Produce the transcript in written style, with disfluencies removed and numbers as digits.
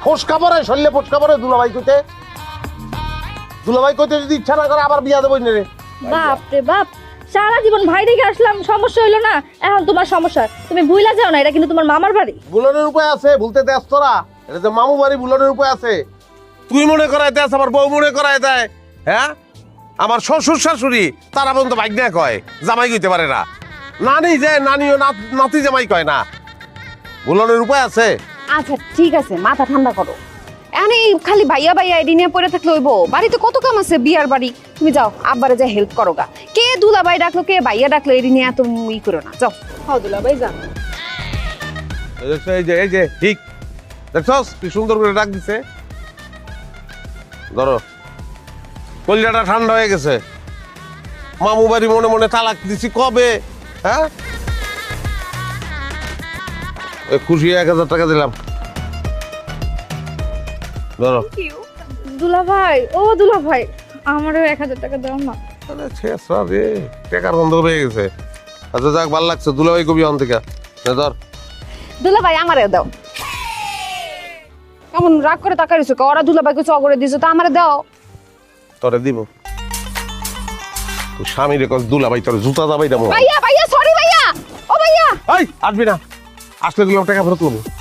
ফোসকা পরে শরীরে ফোসকা পরে দুলাভাই কইতে যদি ইচ্ছা না করে আবার বিয়া দেবই না রে। বাপ রে বাপ, সারা জীবন ভাই রেখে আসলাম, সমস্যা হইলো না, এখন তোমার সমস্যা। তুমি ভুইলা যাও না, এটা কিন্তু তোমার মামার বাড়ি। বুলনের উপায় আছে, ভুলতে দেস তোরা? এটা তো মামু বাড়ি, বুলনের উপায় আছে। তুই মনে করাই দেস, আমার বউ মনে করাই দেয়। হ্যাঁ, আমার শ্বশুর শাশুড়ি তারা পর্যন্ত ভাগ্যা কয়, জামাই কইতে পারে না। নানি যে নানিও নাতি জামাই কয় না। বুলনের উপায় আছে। আচ্ছা ঠিক আছে, মাথা ঠান্ডা করো। এনে খালি ভাইয়া ভাইয়া এডি নিয়ে পড়ে থাকলে হইব? বাড়িতে কত কাম আছে, বিয়ার বাড়ি। তুমি যাও আব্বারে যা হেল্প করো গা। কে দুলা ভাই ডাকলো, কে ভাইয়া ডাকলো, এডি নিয়ে এত ই করো না। যাও। হ্যাঁ দুলা ভাই যাও। এই যে ঠিক দেখছস কি সুন্দর করে ডাক দিছে। ধরো, কলিজাটা ঠান্ডা হয়ে গেছে। মামু বাড়ি মনে মনে তালাক দিছি কবে? হ্যাঁ, ওই খুশি 1000 টাকা দিলাম। ধরো। দুলা ভাই, ও দুলা ভাই, আমারও 1000 টাকা দাও না। আরে ছেসরা রে, টাকার গন্ধ হয়ে গেছে। আচ্ছা যাক, ভালো লাগছে। দুলাভাই কবি অন থেকে ধর। দুলা ভাই আমারে দাও। কেমন রাগ করে তাকাই রইছো? ওরা দুলা ভাইকে চগরে দিছো, তো আমারে দাও। তোরে দিব। তুই স্বামী রে কস দুলাভাই, তোর জুতা দাবাই দাম। ভাইয়া ভাইয়া, সরি ভাইয়া। ও ভাইয়া, এই আসবি না, আসলে দিলাম টাকা ফেরত নেবো।